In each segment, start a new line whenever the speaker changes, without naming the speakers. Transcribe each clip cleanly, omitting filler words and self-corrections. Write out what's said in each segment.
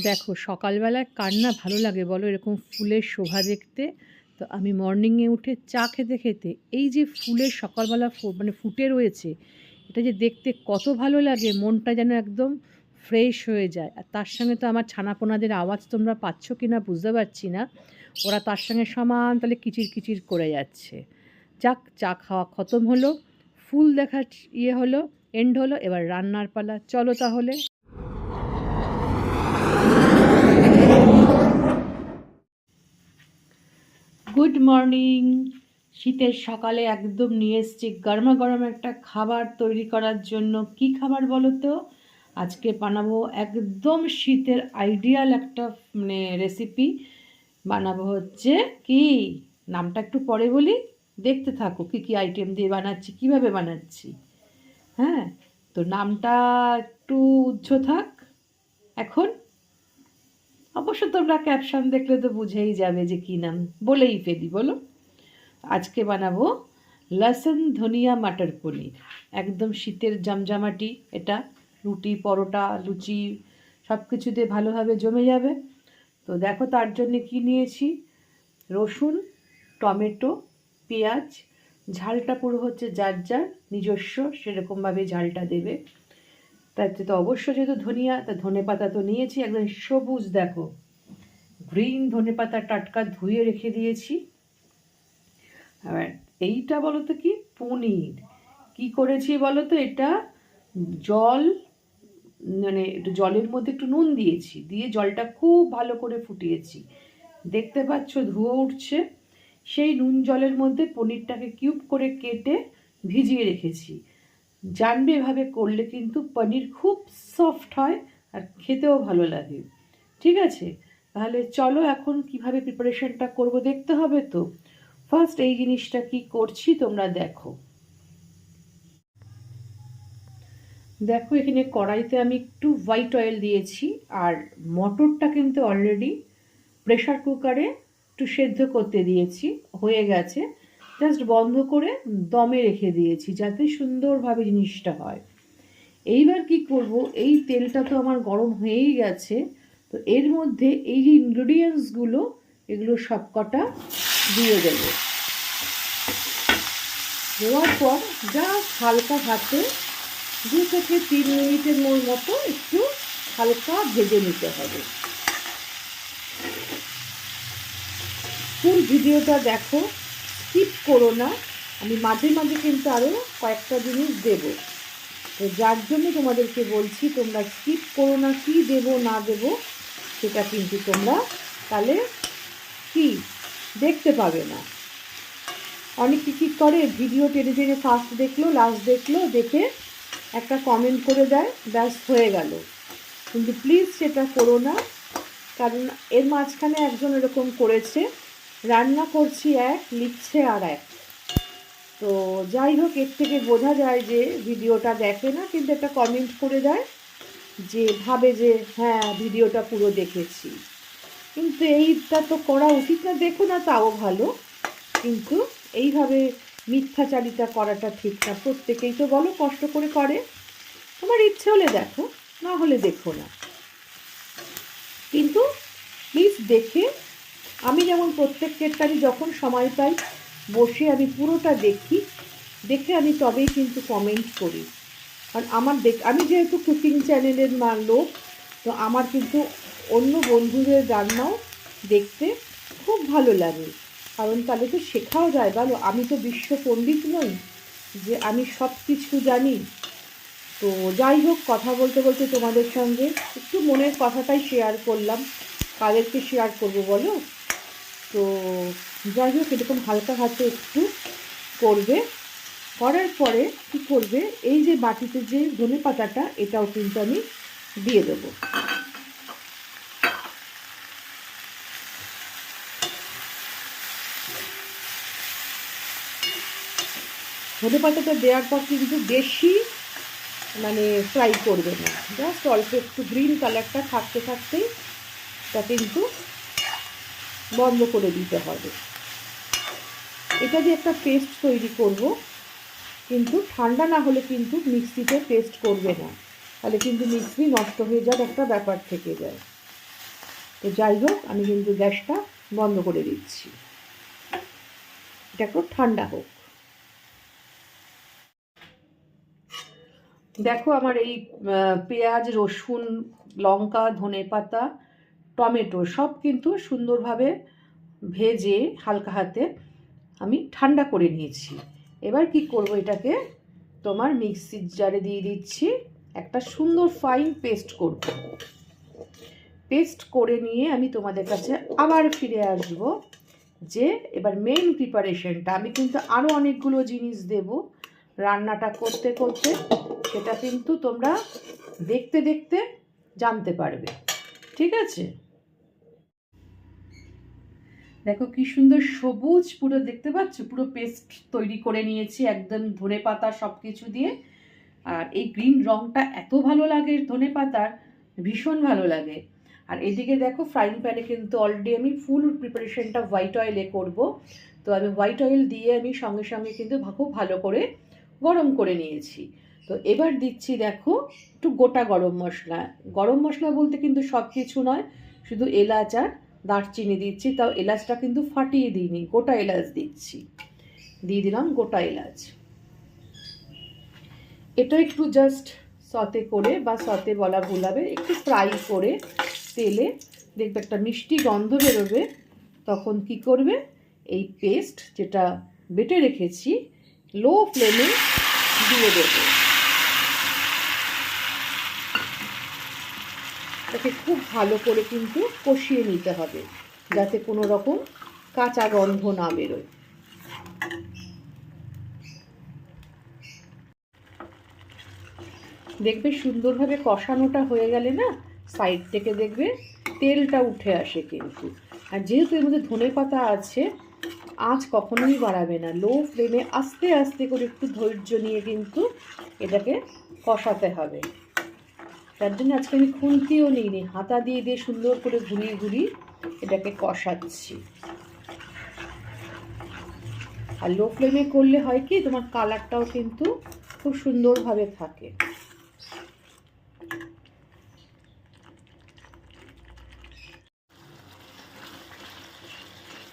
দেখো সকালবেলায় কার না ভালো লাগে বলো এরকম ফুলের শোভা দেখতে। তো আমি মর্নিংয়ে উঠে চা খেতে খেতে এই যে ফুলের সকালবেলা মানে ফুটে রয়েছে, এটা যে দেখতে কত ভালো লাগে, মনটা যেন একদম ফ্রেশ হয়ে যায়। আর তার সঙ্গে তো আমার ছানাপোনাদের আওয়াজ তোমরা পাচ্ছ কি না বুঝতে পারছি না, ওরা তার সঙ্গে সমান তাহলে কিচির কিচির করে যাচ্ছে। যাক, চা খাওয়া খতম হলো, ফুল দেখার ইয়ে হলো, এন্ড হলো, এবার রান্নার পালা, চলো তাহলে। Good morning. শীতের সকালে একদম নিয়ে এসছি গরমা গরম একটা খাবার তৈরি করার জন্য। কি খাবার বলো তো? আজকে বানাবো একদম শীতের আইডিয়াল একটা মানে রেসিপি। বানাবো হচ্ছে কি, নামটা একটু পরে বলি, দেখতে থাকো কি কি আইটেম দিয়ে বানাচ্ছি, কিভাবে বানাচ্ছি। হ্যাঁ, তো নামটা একটু উজ্জ্ব থাক এখন। অবশ্য তোমরা ক্যাপশন দেখলে তো বুঝেই যাবে যে কী নাম, বলেই ফেলি, বলো। আজকে বানাবো লসুন ধনিয়া মাটার পনির। একদম শীতের জমজমাটি এটা, রুটি পরোটা লুচি সব কিছু দিয়ে ভালোভাবে জমে যাবে। তো দেখো তার জন্য কি নিয়েছি, রসুন, টমেটো, পেঁয়াজ। ঝালটা পুরো হচ্ছে যার যার নিজস্ব সেরকমভাবে ঝালটা দেবে। তাতে তো অবশ্য যেহেতু ধনিয়া, তা ধনে পাতা তো নিয়েছি একদম সবুজ, দেখো গ্রিন ধনে পাতা, টাটকা ধুয়ে রেখে দিয়েছি। আর এইটা বলো তো কি, পনির কি করেছি বলো তো, এটা জল, মানে একটু জলের মধ্যে একটু নুন দিয়েছি, দিয়ে জলটা খুব ভালো করে ফুটিয়েছি, দেখতে পাচ্ছ ধুয়ো উঠছে। সেই নুন জলের মধ্যে পনিরটাকে কিউব করে কেটে ভিজিয়ে রেখেছি। জানবে এভাবে করলে কিন্তু পনির খুব সফট হয় আর খেতেও ভালো লাগে। ঠিক আছে, তাহলে চলো এখন কিভাবে প্রিপারেশনটা করব দেখতে হবে তো। ফার্স্ট এই জিনিসটা কি করছি তোমরা দেখো। দেখো এখানে কড়াইতে আমি একটু হোয়াইট অয়েল দিয়েছি, আর মটরটা কিন্তু অলরেডি প্রেশার কুকারে একটু সেদ্ধ করতে দিয়েছি, হয়ে গেছে। জাস্ট বন্ধ করে দমে রেখে দিয়েছি যাতে সুন্দরভাবে জিনিসটা হয়। এইবার কি করব, এই তেলটা তো আমার গরম হয়েই গেছে, তো এর মধ্যে এই যে ইনগ্রেডিয়েন্টসগুলো, এগুলো সব কটা দিয়ে দেবো। দেওয়ার পর জাস্ট হালকা হাতে 2 থেকে 3 মিনিটের মতো একটু হালকা ভেজে নিতে হবে। ফুল ভিডিওটা দেখো, স্কিপ করো না, আমি মাঝে মাঝে কিন্তু আরও কয়েকটা জিনিস দেবো। তো যার জন্য তোমাদেরকে বলছি তোমরা স্কিপ করো না, কি দেবো না দেবো সেটা কিন্তু তোমরা তাহলে কি দেখতে পাবে না। অনেকে কী করে, ভিডিও টেনে টেনে ফার্স্ট দেখলো লাস্ট দেখলো, দেখে একটা কমেন্ট করে দেয়, ব্যাস হয়ে গেল। কিন্তু প্লিজ সেটা করো না, কারণ এর মাঝখানে একজন এরকম করেছে, রান্না করছি এক, লিখছে আর এক। তো যাই হোক, এর থেকে বোঝা যায় যে ভিডিওটা দেখে না, কিন্তু একটা কমেন্ট করে দেয় যে ভাবে যে হ্যাঁ ভিডিওটা পুরো দেখেছি। কিন্তু এইটা তো করা উচিত না, দেখো না তাও ভালো, কিন্তু এইভাবে মিথ্যাচারিতা করাটা ঠিক না। প্রত্যেকেই তো বলো কষ্ট করে করে, তোমার ইচ্ছে হলে দেখো, না হলে দেখো না, কিন্তু প্লিজ দেখে। আমি যেমন প্রত্যেকটারই যখন সময় পাই বসে আমি পুরোটা দেখি, দেখে আমি তবেই কিন্তু কমেন্ট করি। কারণ আমি যেহেতু কুকিং চ্যানেলের লোক, তো আমার কিন্তু অন্য বন্ধুদের রান্নাও দেখতে খুব ভালো লাগে, কারণ তাহলে তো শেখাও যায়। বলো, আমি তো বিশ্ব পণ্ডিত নই যে আমি সব কিছু জানি। তো যাই হোক, কথা বলতে বলতে তোমাদের সঙ্গে একটু মনের কথাটাই শেয়ার করলাম, কাদেরকে শেয়ার করবো বলো। তো যাই হোক, এরকম হালকা হাতে একটু করবে, করার পরে কী করবে, এই যে বাটিতে যে ধনে পাতাটা, এটাও কিন্তু আমি দিয়ে দেবো। ধনে পাতাটা দেওয়ার পর কিন্তু বেশি মানে ফ্রাই করবে না, জাস্ট অল্প একটু গ্রিন কালারটা থাকতে থাকতেই তা কিন্তু বন্ধ করে দিতে হবে। এটা দিয়ে একটা পেস্ট তৈরি করব, কিন্তু ঠান্ডা না হলে কিন্তু মিক্সিতে পেস্ট করবে না, তাহলে কিন্তু মিক্সি নষ্ট হয়ে যাওয়ার একটা ব্যাপার থেকে যায়। তো যাই হোক, আমি কিন্তু গ্যাসটা বন্ধ করে দিচ্ছি, এটা একটু ঠান্ডা হোক। দেখো আমার এই পেঁয়াজ, রসুন, লঙ্কা, ধনেপাতা, টমেটো সব কিন্তু সুন্দরভাবে ভেজে হালকা হাতে আমি ঠান্ডা করে নিয়েছি। এবার কি করব, এটাকে তোমার মিক্সির জারে দিয়ে দিচ্ছি, একটা সুন্দর ফাইন পেস্ট করব। পেস্ট করে নিয়ে আমি তোমাদের কাছে আবার ফিরে আসব, যে এবার মেইন প্রিপারেশনটা আমি কিন্তু আরও অনেকগুলো জিনিস দেব রান্নাটা করতে করতে, সেটা কিন্তু তোমরা দেখতে দেখতে জানতে পারবে, ঠিক আছে? দেখো কি সুন্দর সবুজ, পুরো দেখতে পাচ্ছ, পুরো পেস্ট তৈরি করে নিয়েছি একদম ধনেপাতা সব কিছু দিয়ে। আর এই গ্রিন রঙটা এত ভালো লাগে ধনেপাতার, ভীষণ ভালো লাগে। আর এদিকে দেখো ফ্রাইং প্যানে কিন্তু অলরেডি আমি ফুল প্রিপারেশনটা হোয়াইট অয়েলে করব। তো আমি হোয়াইট অয়েল দিয়ে আমি সঙ্গে সঙ্গে কিন্তু খুব ভালো করে গরম করে নিয়েছি। তো এবার দিচ্ছি দেখো একটু গোটা গরম মশলা। গরম মশলা বলতে কিন্তু সব কিছু নয়, শুধু এলাচ আর দারচিনি দিচ্ছি, তাও এলাচটা কিন্তু ফাটিয়ে দিইনি, গোটা এলাচ দিচ্ছি। দিয়ে দিলাম গোটা এলাচ। এটা একটু জাস্ট সতে করে, বা সতে বলা ভুল হবে, একটু ফ্রাই করে তেলে দেখবে একটা মিষ্টি গন্ধ বেরোবে। তখন কি করবে, এই পেস্ট যেটা বেটে রেখেছি লো ফ্লেমে দিয়ে দেবে। তাকে খুব ভালো করে কিন্তু কষিয়ে নিতে হবে, যাতে কোনো রকম কাঁচা গন্ধ না বেরোয়। দেখবে সুন্দরভাবে কষানোটা হয়ে গেলে না, সাইড থেকে দেখবে তেলটা উঠে আসে কিন্তু। আর যেহেতু এর মধ্যে ধনেপাতা আছে, আঁচ কখনোই বাড়াবে না, লো ফ্লেমে আস্তে আস্তে করে একটু ধৈর্য নিয়ে কিন্তু এটাকে কষাতে হবে। তার জন্য আজকে আমি খুন্তিও নিইনি, হাতা দিয়ে দিয়ে সুন্দর করে ঘুরিয়ে ঘুরিয়ে এটাকে কষাচ্ছি। আর লো ফ্লেমে করলে হয় কি, তোমার কালারটাও কিন্তু খুব সুন্দরভাবে থাকে।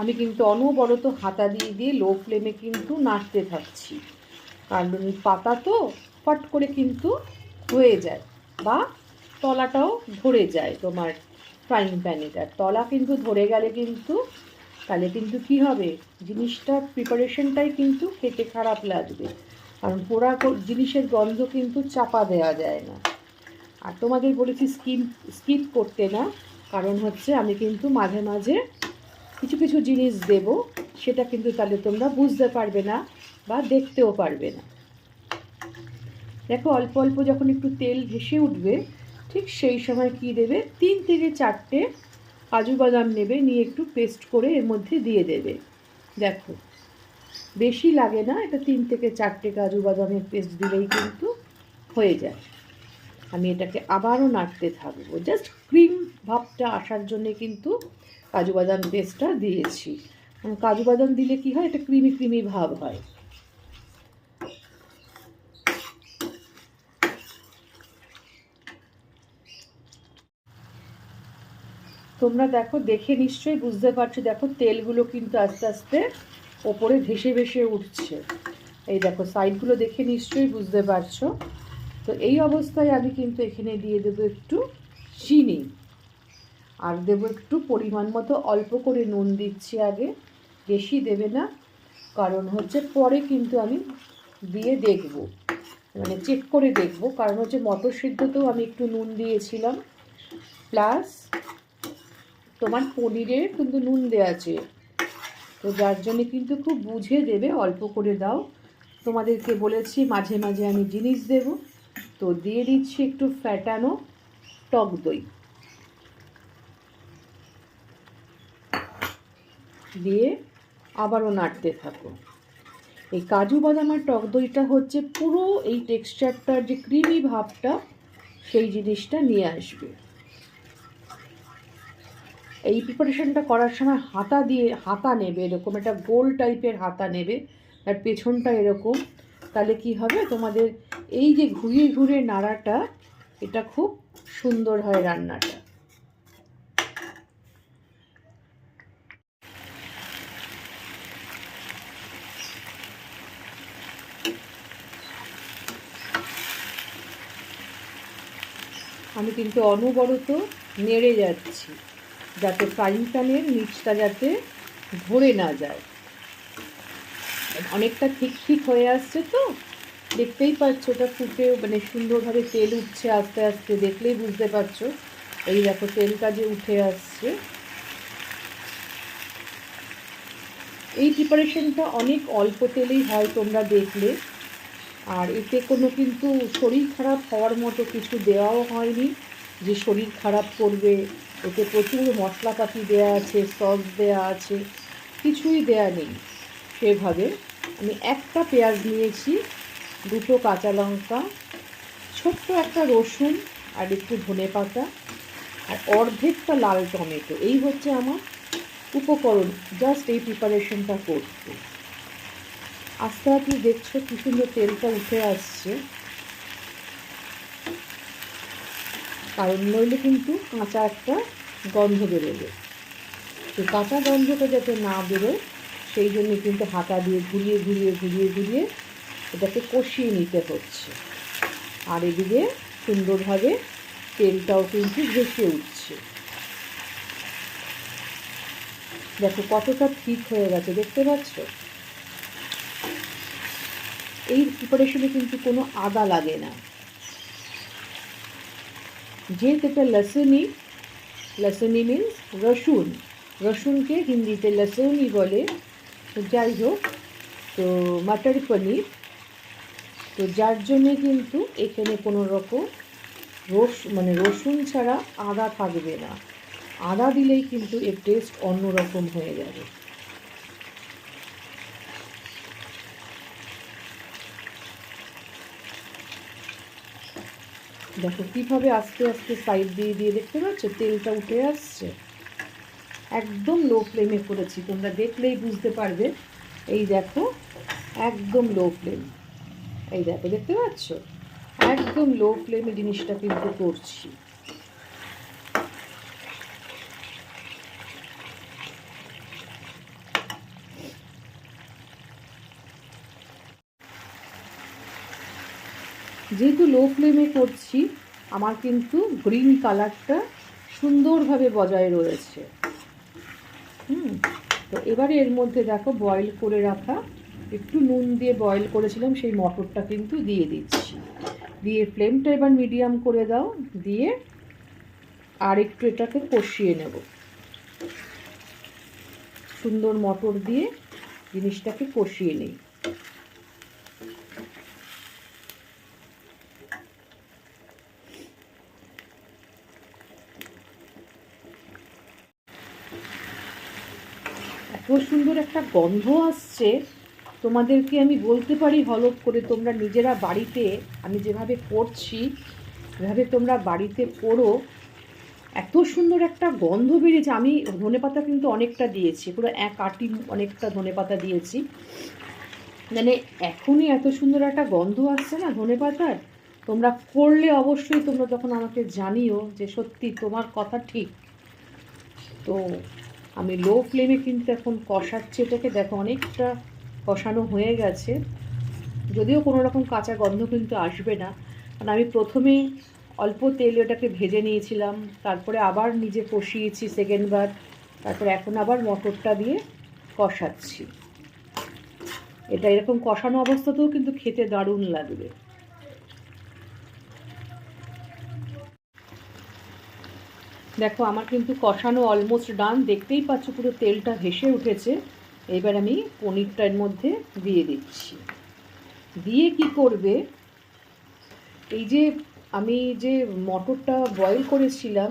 আমি কিন্তু অনবরত হাতা দিয়ে দিয়ে লো ফ্লেমে কিন্তু নাড়তে থাকছি, কারণ পাতা তো ফট করে কিন্তু হয়ে যায়, বা তলাটাও ধরে যায় তোমার ফ্রাইং প্যানেটার তলা কিন্তু ধরে গেলে কিন্তু, তাহলে কিন্তু কি হবে, জিনিসটা প্রিপারেশনটাই কিন্তু খেতে খারাপ লাগবে, কারণ পোড়া জিনিসের গন্ধ কিন্তু চাপা দেওয়া যায় না। আর তোমাদের বলেছি স্কিপ করতে না, কারণ হচ্ছে আমি কিন্তু মাঝে মাঝে কিছু কিছু জিনিস দেব, সেটা কিন্তু তাহলে তোমরা বুঝতে পারবে না বা দেখতেও পারবে না। দেখো অল্প অল্প যখন একটু তেল ভেসে উঠবে, ঠিক সেই সময় কি দেবে, 3 থেকে 4টে কাজু বাদাম নেবে, নিয়ে একটু পেস্ট করে এর মধ্যে দিয়ে দেবে। দেখো বেশি লাগে না, এটা 3 থেকে 4টে কাজু বাদামের পেস্ট দিলেই কিন্তু হয়ে যায়। আমি এটাকে আবারও নাড়তে থাকবো, জাস্ট ক্রিম ভাবটা আসার জন্যে কিন্তু কাজু বাদাম পেস্টটা দিয়েছি। কাজু বাদাম দিলে কি হয়, এটা ক্রিমি ক্রিমি ভাব হয়। তোমরা দেখো, দেখে নিশ্চয়ই বুঝতে পারছো, দেখো তেলগুলো কিন্তু আস্তে আস্তে ওপরে ভেসে ভেসে উঠছে। এই দেখো সাইডগুলো দেখে নিশ্চয়ই বুঝতে পারছো। তো এই অবস্থায় আমি কিন্তু এখানে দিয়ে দেবো একটু চিনি, আর দেবো একটু পরিমাণ মতো অল্প করে নুন দিচ্ছি আগে, বেশি দেবে না, কারণ হচ্ছে পরে কিন্তু আমি দিয়ে দেখব, মানে চেক করে দেখব, কারণ হচ্ছে মটর সিদ্ধতেও আমি একটু নুন দিয়েছিলাম, প্লাস তোমার পনিরে কিন্তু নুন দেওয়া আছে, তো যার জন্যে কিন্তু খুব বুঝে দেবে, অল্প করে দাও। তোমাদেরকে বলেছি মাঝে মাঝে আমি জিনিস দেব, তো দিয়ে দিচ্ছি একটু ফ্যাটানো টক দই, দিয়ে আবারও নাড়তে থাকো। এই কাজু বাদাম আর টক দইটা হচ্ছে পুরো এই টেক্সচারটার যে ক্রিমি ভাবটা, সেই জিনিসটা নিয়ে আসবে। এই প্রিপারেশনটা করার সময় হাতা নেবে, এরকম একটা গোল টাইপের হাতা নেবে, আর পেছনটা এরকম, তাহলে কি হবে, তোমাদের এই যে ঘুরিয়ে ঘুরিয়ে নাড়াটা, এটা খুব সুন্দর হয় রান্নাটা। আমি কিন্তু অনবরত নেড়ে যাচ্ছি যাতে ফ্রাইং প্যানের নিচটা যাতে ধরে না যায়। অনেকটা ঠিক ঠিক হয়ে আসছে তো, দেখতেই পাচ্ছ ওটা ফুটে মানে সুন্দরভাবে তেল উঠছে আস্তে আস্তে, দেখলেই বুঝতে পারছো। এই দেখো তেলটা যে উঠে আসছে। এই প্রিপারেশনটা অনেক অল্প তেলেই হয় তোমরা দেখলে, আর এতে কোনো কিন্তু শরীর খারাপ হওয়ার মতো কিছু দেওয়াও হয়নি যে শরীর খারাপ করবে। এতে প্রচুর মশলাপাতি দেওয়া আছে, সস দেওয়া আছে, কিছুই দেয়া নেই সেভাবে। আমি একটা পেঁয়াজ নিয়েছি, দুটো কাঁচা লঙ্কা, ছোট্ট একটা রসুন, আর একটু ধনেপাতা, আর অর্ধেকটা লাল টমেটো। এই হচ্ছে আমার উপকরণ জাস্ট এই প্রিপারেশনটা করতে। আস্তে আস্তে দেখছো কি সুন্দর তেলটা উঠে আসছে, কারণ নইলে কিন্তু কাঁচা একটা গন্ধ বেরোবে। তো কাঁচা গন্ধটা যাতে না বেরোয় সেই জন্য কিন্তু হাতা দিয়ে ঘুরিয়ে ঘুরিয়ে ঘুরিয়ে ঘুরিয়ে এটাকে কষিয়ে নিতে হচ্ছে। আর এদিকে সুন্দরভাবে তেলটাও কিন্তু ভেসে উঠছে। দেখো কতটা ঠিক হয়ে গেছে, দেখতে পাচ্ছ। এই প্রিপারেশনে কিন্তু কোনো আদা লাগে না, যেহেতু এটা লসুনি। লসুনি মিন্স রসুন, রসুনকে হিন্দিতে লসুনি বলে। তো যাই হোক, তো মটর পনির, তো যার জন্যে কিন্তু এখানে কোনো রকম রসুন ছাড়া আদা থাকবে না। আদা দিলেই কিন্তু এর টেস্ট অন্যরকম হয়ে যাবে। দেখো কীভাবে আস্তে আস্তে সাইড দিয়ে দিয়ে, দেখতে পাচ্ছ তেলটা উঠে আসছে। একদম লো ফ্লেমে করেছি, তোমরা দেখলেই বুঝতে পারবে। এই দেখো একদম লো ফ্লেম, এই দেখো দেখতে পাচ্ছ একদম লো ফ্লেমে জিনিসটা কিন্তু করছি। যেহেতু লো ফ্লেমে করছি, আমার কিন্তু গ্রিন কালারটা সুন্দরভাবে বজায় রয়েছে। তো এবারে এর মধ্যে দেখো বয়েল করে রাখা, একটু নুন দিয়ে বয়েল করেছিলাম সেই মটরটা কিন্তু দিয়ে দিচ্ছি। দিয়ে ফ্লেমটা এবার মিডিয়াম করে দাও, দিয়ে আর একটু এটাকে কষিয়ে নেব। সুন্দর মটর দিয়ে জিনিসটাকে কষিয়ে নিই। এত সুন্দর একটা গন্ধ আসছে, তোমাদেরকে আমি বলতে পারি হলফ করে, তোমরা নিজেরা বাড়িতে আমি যেভাবে করছি এভাবে তোমরা বাড়িতে করো। এত সুন্দর একটা গন্ধ বেরিয়েছে। আমি ধনেপাতা কিন্তু অনেকটা দিয়েছি, পুরো এক আটি অনেকটা ধনেপাতা দিয়েছি। মানে এখনই এত সুন্দর একটা গন্ধ আসছে না ধনেপাতার। তোমরা করলে অবশ্যই তোমরা তখন আমাকে জানিও যে সত্যি তোমার কথা ঠিক। তো আমি লো ফ্লেমে কিন্তু এখন কষাচ্ছি এটাকে। দেখো অনেকটা কষানো হয়ে গেছে, যদিও কোনো রকম কাঁচা গন্ধ কিন্তু আসবে না, কারণ আমি প্রথমে অল্প তেলে ওটাকে ভেজে নিয়েছিলাম, তারপরে আবার নিজে কষিয়েছি সেকেন্ডবার, তারপরে এখন আবার মটরটা দিয়ে কষাচ্ছি। এটা এরকম কষানো অবস্থাতেও কিন্তু খেতে দারুণ লাগবে। দেখো আমার কিন্তু কষানো অলমোস্ট ডান, দেখতেই পাচ্ছ পুরো তেলটা ভেসে উঠেছে। এবার আমি পনিরটা এর মধ্যে দিয়ে দিচ্ছি। দিয়ে কি করবে, এই যে আমি যে মটরটা বয়েল করেছিলাম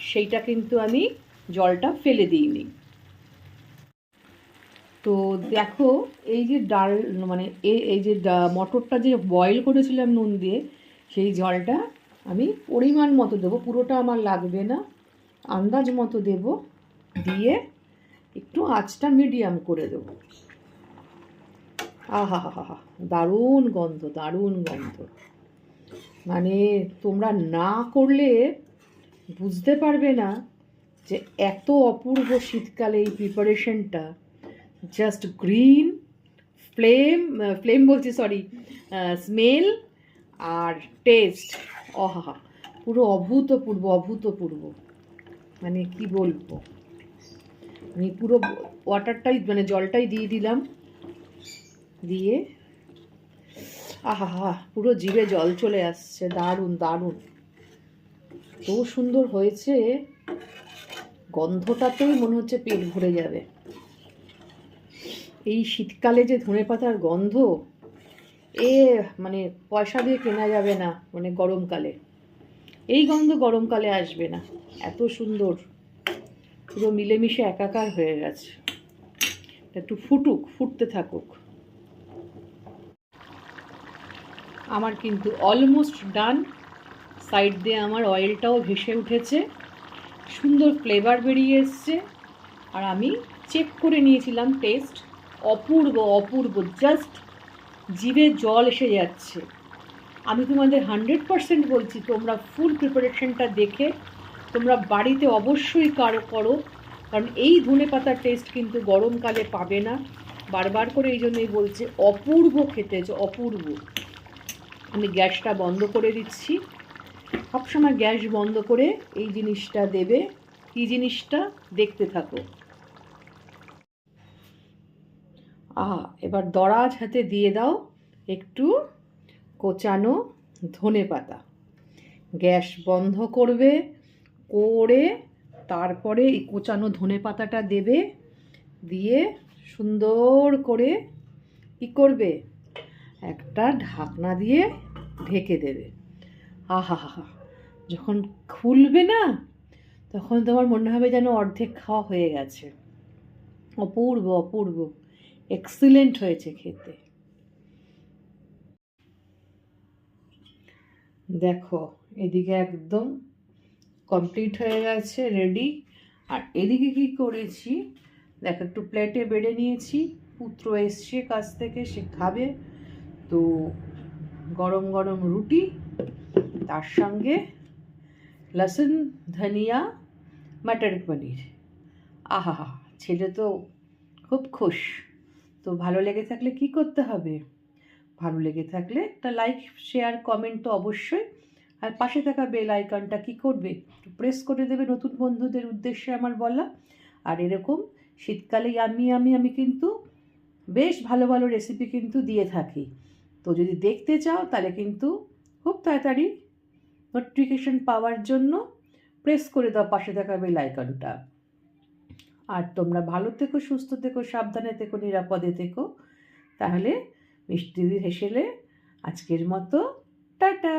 সেইটা কিন্তু আমি জলটা ফেলে দিইনি। তো দেখো এই যে ডাল মানে এই যে মটরটা যে বয়েল করেছিলাম নুন দিয়ে, সেই জলটা আমি পরিমাণ মতো দেবো, পুরোটা আমার লাগবে না, আন্দাজ মতো দেব। দিয়ে একটু আঁচটা মিডিয়াম করে দেবো। আহা হা হা হা, দারুণ গন্ধ, দারুণ গন্ধ। মানে তোমরা না করলে বুঝতে পারবে না যে এত অপূর্ব শীতকালে এই প্রিপারেশনটা। জাস্ট গ্রিন ফ্লেম বলছি, সরি, স্মেল আর টেস্ট, অহা, পুরো অভূতপূর্ব অভূতপূর্ব। মানে কি বলবো, আমি পুরো ওয়াটারটাই মানে জলটাই দিয়ে দিলাম, দিয়ে আহা, পুরো জিভে জল চলে আসছে। দারুণ দারুণ, এত সুন্দর হয়েছে, গন্ধটাতেই মনে হচ্ছে পেট ভরে যাবে। এই শীতকালে যে ধনেপাতার গন্ধ, এ মানে পয়সা দিয়ে কেনা যাবে না। মানে গরমকালে এই গন্ধ গরমকালে আসবে না। এত সুন্দর, পুরো মিলেমিশে একাকার হয়ে গেছে। একটু ফুটতে থাকুক। আমার কিন্তু অলমোস্ট ডান। সাইড দিয়ে আমার অয়েলটাও ভেসে উঠেছে, সুন্দর ফ্লেভার বেরিয়ে এসছে। আর আমি চেক করে নিয়েছিলাম, টেস্ট অপূর্ব অপূর্ব, জাস্ট জিভে জল এসে যাচ্ছে। আমি তোমাদের 100% বলছি, তোমরা ফুল প্রিপারেশনটা দেখে তোমরা বাড়িতে অবশ্যই করো, কারণ এই ধনেপাতার টেস্ট কিন্তু গরমকালে পাবে না। বারবার করে এই জন্যই বলছি, অপূর্ব খেতে, অপূর্ব। আমি গ্যাসটা বন্ধ করে দিচ্ছি। সবসময় গ্যাস বন্ধ করে এই জিনিসটা দেবে। কী জিনিসটা দেখতে থাকো। এবার দরাজ হাতে দিয়ে দাও একটু কোচানো ধনেপাতা। গ্যাস বন্ধ করবে করে তারপরে এই কোচানো ধনেপাতাটা দেবে, দিয়ে সুন্দর করে কী করবে, একটা ঢাকনা দিয়ে ঢেকে দেবে। আহা, যখন খুলবে না, তখন তোমার মনে হবে যেন অর্ধেক খাওয়া হয়ে গেছে। অপূর্ব অপূর্ব, এক্সিলেন্ট হয়েছে খেতে। দেখো, এদিকে একদম কমপ্লিট হয়ে গেছে, রেডি। আর এদিকে কি করেছি দেখো, একটু প্লেটে বেড়ে নিয়েছি। পুত্র এসছে কাছ থেকে, সে খাবে। তো গরম গরম রুটি, তার সঙ্গে লসুন ধনিয়া মটর পনির। আহা, ছেলে তো খুব খুশ। তো ভালো লেগে থাকলে কি করতে হবে, ভালো লেগে থাকলে একটা লাইক শেয়ার কমেন্ট তো অবশ্যই। আর পাশে থাকা বেল আইকনটা কী করবে, একটু প্রেস করে দেবে, নতুন বন্ধুদের উদ্দেশ্যে আমার বলা। আর এরকম শীতকালে আমি কিন্তু বেশ ভালো ভালো রেসিপি কিন্তু দিয়ে থাকি। তো যদি দেখতে চাও তাহলে কিন্তু খুব তাড়াতাড়ি নোটিফিকেশন পাওয়ার জন্য প্রেস করে দাও পাশে থাকা বেল আইকনটা। আর তোমরা ভালো থেকো, সুস্থ থেকো, সাবধানে থেকো, নিরাপদে থেকো। তাহলে মিষ্টি হেসেলে আজকের মতো টাটা।